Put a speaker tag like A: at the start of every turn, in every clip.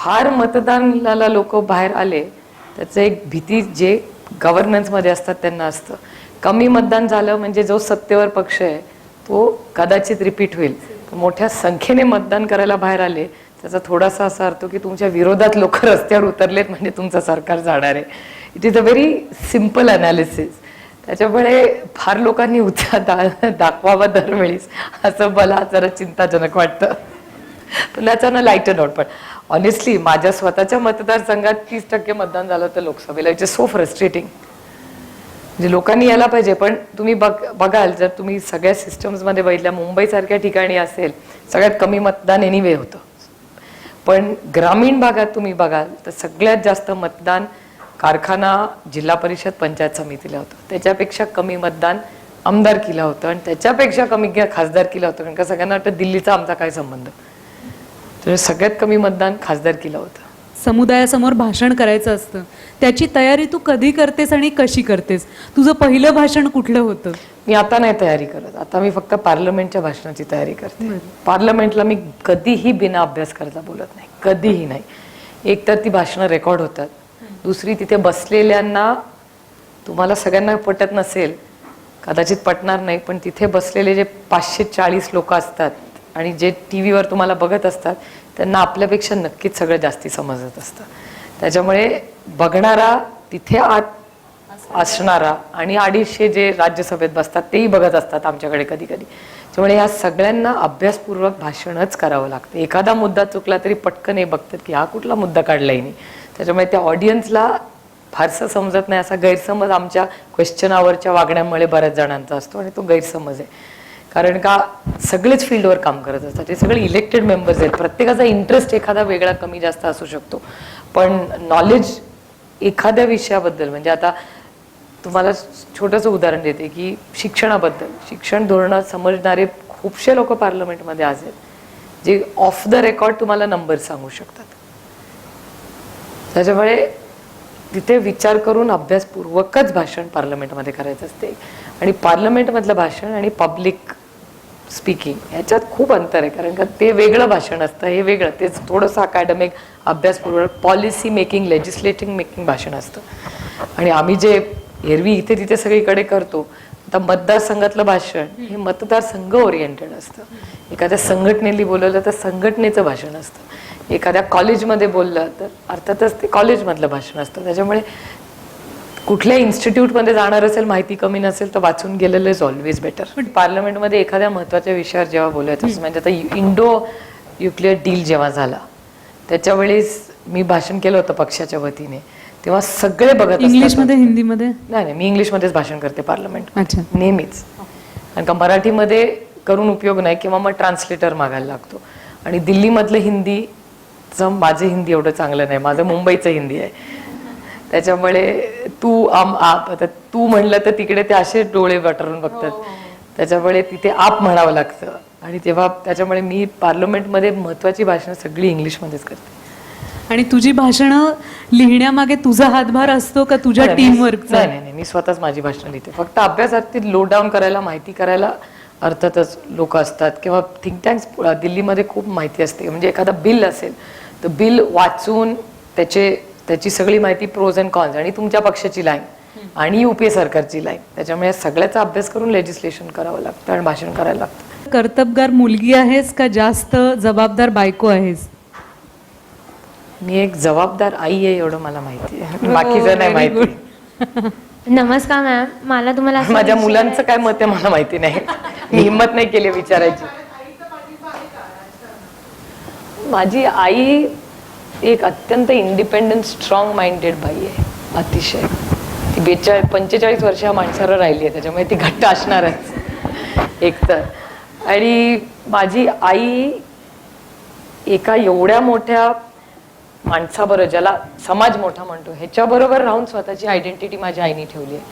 A: फार मतदानाला लोक बाहेर आले त्याचं एक भीती जे गव्हर्नन्समध्ये असतात त्यांना असतं. कमी मतदान झालं म्हणजे जो सत्तेवर पक्ष आहे तो कदाचित रिपीट होईल. मोठ्या संख्येने मतदान करायला बाहेर आले त्याचा थोडासा असा अर्थ की तुमच्या विरोधात लोक रस्त्यावर उतरलेत म्हणजे तुमचं सरकार जाणार आहे. It is a very simple analysis. त्याच्यामुळे फार लोकांनी उत्साह दाखवावा दरवेळीस असं मला जरा चिंताजनक वाटतं. पण त्याचा ना लाईटर नोट. पण ऑनेस्टली माझ्या स्वतःच्या मतदारसंघात 30% मतदान झालं होतं लोकसभेला. It is so frustrating. म्हणजे लोकांनी यायला पाहिजे. पण तुम्ही बघाल जर तुम्ही सगळ्या सिस्टम्समध्ये बघितल्या मुंबईसारख्या ठिकाणी असेल सगळ्यात कमी मतदान एनिवे होतं. पण ग्रामीण भागात तुम्ही बघाल तर सगळ्यात जास्त मतदान कारखाना जिल्हा परिषद पंचायत समितीला होतं. त्याच्यापेक्षा कमी मतदान आमदारकीला होतं आणि त्याच्यापेक्षा कमी खासदारकीला होतं. कारण का सगळ्यांना वाटतं दिल्लीचा आमचा काय संबंध. तर सगळ्यात कमी मतदान खासदारकीला होतं.
B: समुदायासमोर भाषण करायचं असतं त्याची तयारी तू कधी करतेस आणि कशी करतेस? तुझं पहिलं भाषण कुठलं होतं?
A: मी आता नाही तयारी करत. आता मी फक्त पार्लमेंटच्या भाषणाची तयारी करते. पार्लमेंटला मी कधीही बिना अभ्यास करता बोलत नाही. कधीही नाही. एक तर ती भाषणं रेकॉर्ड होतात. दुसरी तिथे बसलेल्यांना तुम्हाला सगळ्यांना पटत नसेल कदाचित पटणार नाही पण तिथे बसलेले जे 540 लोक असतात आणि जे टी व्हीवर तुम्हाला बघत असतात त्यांना आपल्यापेक्षा नक्कीच सगळं जास्ती समजत असतं. त्याच्यामुळे बघणारा तिथे आत असणारा आणि 250 जे राज्यसभेत बसतात तेही बघत असतात आमच्याकडे कधी कधी. त्यामुळे ह्या सगळ्यांना अभ्यासपूर्वक भाषणच करावं लागतं. एखादा मुद्दा चुकला तरी पटकन हे बघतात की हा कुठला मुद्दा काढलाय नाही. त्याच्यामुळे त्या ऑडियन्सला फारसं समजत नाही असा गैरसमज आमच्या क्वेश्चन आवरच्या वागण्यामुळे बऱ्याच जणांचा असतो आणि तो गैरसमज आहे. कारण का सगळेच फील्डवर काम करत असतात. हे सगळे इलेक्टेड मेंबर्स आहेत. प्रत्येकाचा इंटरेस्ट एखादा वेगळा कमी जास्त असू शकतो पण नॉलेज एखाद्या विषयाबद्दल म्हणजे आता तुम्हाला छोटंसं उदाहरण देते की शिक्षणाबद्दल शिक्षण धोरणं समजणारे खूपशे लोक पार्लमेंटमध्ये आज आहेत जे ऑफ द रेकॉर्ड तुम्हाला नंबर सांगू शकतात. त्याच्यामुळे तिथे विचार करून अभ्यासपूर्वकच भाषण पार्लमेंटमध्ये करायचं असते. आणि पार्लमेंटमधलं भाषण आणि पब्लिक स्पीकिंग ह्याच्यात खूप अंतर आहे. कारण का ते वेगळं भाषण असतं हे वेगळं. तेच थोडंसं अकॅडमिक अभ्यासपूर्वक पॉलिसी मेकिंग लेजिस्लेटिंग मेकिंग भाषण असतं. आणि आम्ही जे एरवी इथे तिथे सगळीकडे करतो आता मतदारसंघातलं भाषण हे मतदारसंघ ओरिएंटेड असतं. एखाद्या संघटनेली बोलवलं तर संघटनेचं भाषण असतं. एखाद्या कॉलेजमध्ये बोललं तर अर्थातच ते कॉलेजमधलं भाषण असतं. त्याच्यामुळे कुठल्या इन्स्टिट्यूटमध्ये जाणार असेल माहिती कमी नसेल तर वाचून गेलेलं इज ऑलवेज बेटर. पण पार्लमेंटमध्ये एखाद्या महत्त्वाच्या विषयावर जेव्हा बोलायचं असं म्हणजे आता इंडो न्यूक्लिअर डील जेव्हा झाला त्याच्यावेळेस मी भाषण केलं होतं पक्षाच्या वतीने तेव्हा सगळे बघत
B: इंग्लिशमध्ये हिंदीमध्ये?
A: नाही मी इंग्लिशमध्येच भाषण करते पार्लमेंट नेहमीच. कारण का मराठीमध्ये करून उपयोग नाही किंवा मग ट्रान्सलेटर मागायला लागतो. आणि दिल्लीमधलं हिंदीचं माझं हिंदी एवढं चांगलं नाही. माझं मुंबईचं हिंदी आहे. त्याच्यामुळे तू म्हणलं तर तिकडे ते असे डोळे वटरून बघतात. त्याच्यामुळे तिथे आप म्हणावं लागतं. आणि तेव्हा त्याच्यामुळे मी पार्लमेंटमध्ये महत्त्वाची भाषणं सगळी इंग्लिशमध्येच करते.
B: आणि तुझी भाषणं लिहिण्यामागे तुझा हातभार असतो का तुझ्या टीमवर्कचा?
A: नाही नाही मी स्वतःच माझी भाषणं लिहिते. फक्त अभ्यासात लो डाऊन करायला माहिती करायला अर्थातच लोक असतात किंवा थिंक टँक्स दिल्लीमध्ये खूप माहिती असते. म्हणजे एखादा बिल असेल तर बिल वाचून त्याची सगळी माहिती प्रोज अँड कॉन्स आणि तुमच्या पक्षाची लाईन आणि युपीए सरकारची लाईन त्याच्यामुळे सगळ्याचा अभ्यास करून लेजिस्लेशन करावं लागतं आणि भाषण करायला लागतं.
B: कर्तबगार मुलगी आहेस का जास्त जबाबदार बायको आहेस?
A: मी एक जबाबदार आई आहे एवढं मला माहिती आहे. बाकीचं नाही माहिती.
C: नमस्कार मॅम. मला तुम्हाला
A: माझ्या मुलांचं काय मत आहे मला माहिती नाही. मी हिंमत नाही केली विचारायची. माझी आई एक अत्यंत इंडिपेंडंट स्ट्रॉंग माइंडेड बाई आहे. अतिशय ती 45 वर्ष माणसावर राहिली आहे त्याच्यामुळे ती घट्ट असणारच एकतर. आणि माझी आई एका एवढ्या मोठ्या माणसाबरोबर ज्याला समाज मोठा म्हणतो ह्याच्याबरोबर राहून स्वतःची आयडेंटिटी माझ्या आईने ठेवली आहे.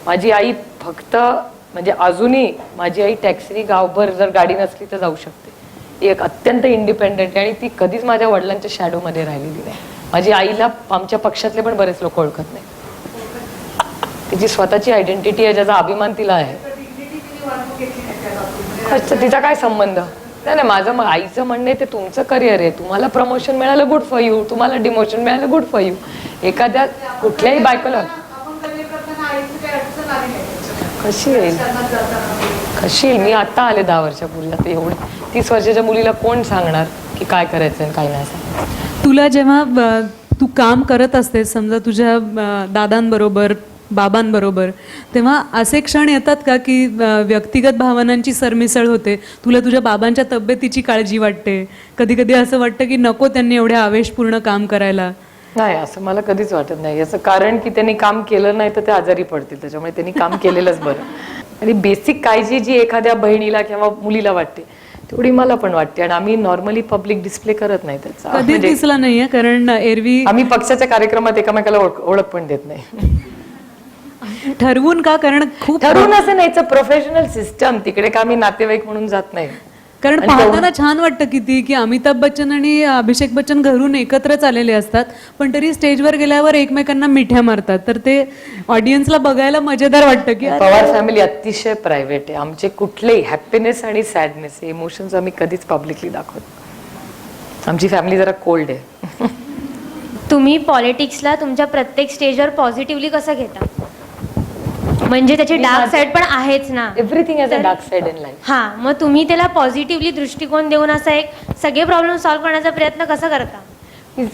A: माझी आई फक्त म्हणजे अजूनही माझी आई टॅक्सीनी गावभर जर गाडी नसली तर जाऊ शकते. एक अत्यंत इंडिपेंडेंट आहे आणि ती कधीच माझ्या वडिलांच्या शॅडोमध्ये राहिलेली नाही. माझी आईला आमच्या पक्षातले पण बरेच लोक ओळखत नाही. तिची स्वतःची आयडेंटिटी आहे ज्याचा अभिमान तिला आहे. तिचा काय संबंध? नाही, माझं आईचं म्हणणं आहे ते तुमचं करिअर आहे. तुम्हाला प्रमोशन मिळालं गुड फॉर यू, तुम्हाला डिमोशन मिळालं गुड फॉर यू. एखाद्या कुठल्याही बायकोला कशी येईल मी आता आले 10 वर्षापूर्वी. आता एवढी 30 वर्षाच्या मुलीला कोण सांगणार की काय करायचं आणि काय नाही सांगणार.
B: तुला जेव्हा तू काम करत असतेस समजा तुझ्या दादांबरोबर बाबांबरोबर, तेव्हा असे क्षण येतात का की व्यक्तिगत भावनांची सरमिसळ होते? तुला तुझ्या बाबांच्या तब्येतीची काळजी वाटते, कधी कधी असं वाटतं की नको त्यांनी एवढे आवेशपूर्ण काम करायला?
A: नाही, असं मला कधीच वाटत नाही. याचं कारण की त्यांनी काम केलं नाही तर ते आजारी पडतील, त्याच्यामुळे त्यांनी काम केलेलंच बरं. आणि बेसिक काळजी जी एखाद्या बहिणीला किंवा मुलीला वाटते तेवढी मला पण वाटते. आणि आम्ही नॉर्मली पब्लिक डिस्प्ले करत नाही त्याचा.
B: कधीच दिसला नाहीये, कारण एरवी
A: आम्ही पक्षाच्या कार्यक्रमात एकमेकाला ओळख पण देत नाही.
B: ठरवून का? कारण खूप
A: ठरवून असं नाही, प्रोफेशनल सिस्टम. तिकडे का आम्ही नातेवाईक म्हणून जात नाही.
B: कारण पाहताना छान वाटतं किती की अमिताभ बच्चन आणि अभिषेक बच्चन घरून एकत्रच आलेले असतात, पण तरी स्टेजवर गेल्यावर एकमेकांना मिठ्या मारतात. तर ते ऑडियन्सला बघायला मजेदार वाटतं की
A: पवार फॅमिली अतिशय प्रायव्हेट आहे. आमचे कुठलेही हॅपीनेस आणि सॅडनेस हे इमोशन्स आम्ही कधीच पब्लिकली दाखवत. आमची फॅमिली जरा कोल्ड आहे.
C: तुम्ही पॉलिटिक्सला तुमच्या प्रत्येक स्टेजवर पॉझिटिव्हली कसं घेता? म्हणजे त्याची डार्क साईड पण आहेच ना.
A: Everything has a dark side in life.
C: हा, मग तुम्ही त्याला पॉझिटिव्हली दृष्टिकोन देऊन असा एक सगळे प्रॉब्लेम सॉल्व्ह करण्याचा प्रयत्न कसा करता?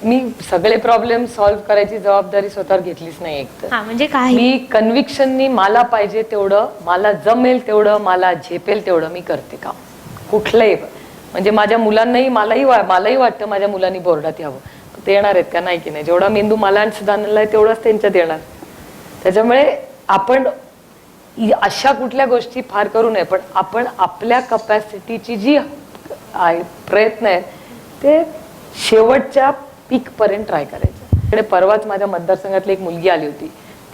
A: मी सगळे प्रॉब्लेम सॉल्व्ह करायची जबाबदारी स्वतःवर घेतलीच नाही. एकतर
C: हा, म्हणजे काही
A: मी कन्व्हिक्शननी मला पाहिजे तेवढं, मला जमेल तेवढं, मला झेपेल तेवढं मी करते काम. कुठलंही म्हणजे माझ्या मुलांनाही मलाही वाटतं माझ्या मुलांनी बोर्डात यावं. ते येणार आहेत का? नाही की नाही. जेवढा मेंदू मला आणि सुधारणला आहे तेवढाच त्यांच्यात येणार. त्याच्यामुळे आपण अशा कुठल्या गोष्टी फार करू नये, पण आपण आपल्या कपॅसिटीची जी प्रयत्न आहेत ते शेवटच्या पीक पर्यंत ट्राय करायचं. इकडे परवाच माझ्या मतदारसंघातली एक मुलगी आली होती.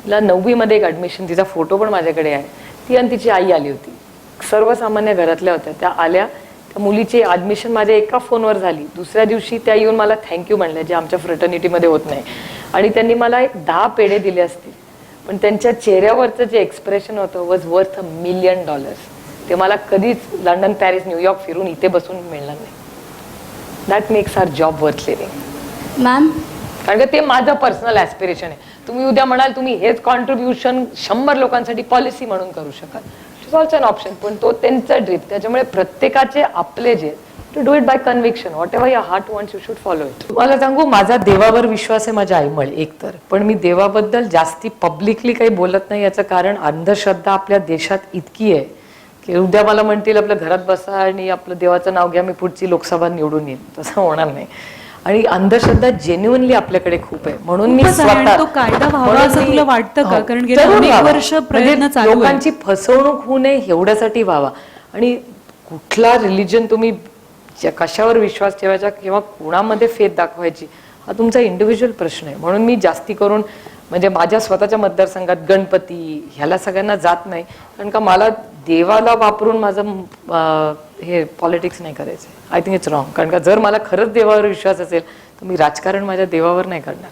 A: तिला 9वी मध्ये एक ऍडमिशन, तिचा फोटो पण माझ्याकडे आहे. ती आणि तिची आई आली होती. सर्वसामान्य घरातल्या होत्या. त्या आल्या. त्या मुलीची ऍडमिशन माझ्या एका फोनवर झाली. दुसऱ्या दिवशी त्या येऊन मला थँक्यू म्हणल्या, जे आमच्या फ्रेटर्निटीमध्ये होत नाही. आणि त्यांनी मला एक 10 पेढे दिले असतील, पण त्यांच्या चेहऱ्यावरचं जे एक्सप्रेशन होतं वॉज वर्थ $1 मिलियन. ते मला कधीच लंडन, पॅरिस, न्यूयॉर्क फिरून इथे बसून मिळणार नाही. That makes our job worth living
D: ma'am.
A: कारण का ते माझं पर्सनल ॲस्पिरेशन आहे. तुम्ही उद्या म्हणाल तुम्ही हेच कॉन्ट्रीब्युशन 100 लोकांसाठी पॉलिसी म्हणून करू शकाल, it is also an option. पण तो त्यांचा ड्रीप. त्याच्यामुळे प्रत्येकाचे आपले जे to do it by conviction, whatever your heart wants you should follow it. मला सांगू, माझा देवावर विश्वास आहे, माझ्या आईमुळे एकतर. पण मी देवाबद्दल जास्ती पब्लिकली काही बोलत नाही. याचं कारण अंधश्रद्धा आपल्या देशात इतकी आहे की उद्या मला म्हणतील आपल्या घरात बसा आणि आपलं देवाचं नाव घ्या, मी पुढची लोकसभा निवडून येईल. तसं होणार नाही. आणि अंधश्रद्धा जेन्युअनली आपल्याकडे खूप आहे. म्हणून मी स्वतः
B: तो कायदा व्हावा असं तुला वाटतं का? कारण गेली
A: जरूर
B: अनेक
A: व्हावा.
B: वर्ष प्रयत्न
A: म्हणजे
B: चालू आहे.
A: लोकांची फसवणूक होऊ नये एवढ्यासाठी व्हावा. आणि कुठला रिलिजन तुम्ही कशावर विश्वास ठेवायचा किंवा कुणामध्ये फेथ दाखवायची हा तुमचा इंडिव्हिज्युअल प्रश्न आहे. म्हणून मी जास्ती करून म्हणजे माझ्या स्वतःच्या मतदारसंघात गणपती ह्याला सगळ्यांना जात नाही. कारण का मला देवाला वापरून माझं हे पॉलिटिक्स नाही करायचं. I think it's wrong. कारण का जर मला खरंच देवावर विश्वास असेल तर मी राजकारण माझ्या देवावर नाही करणार.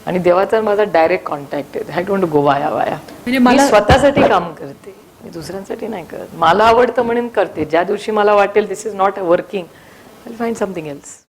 A: आणि देवाचा माझा डायरेक्ट कॉन्टॅक्ट आहे. आय डोंट गो वाया.
B: म्हणजे
A: मी स्वतःसाठी काम करते, मी दुसऱ्यांसाठी नाही करत. मला आवडतं म्हणून करते. ज्या दिवशी मला वाटेल this is not a working, I will find something else.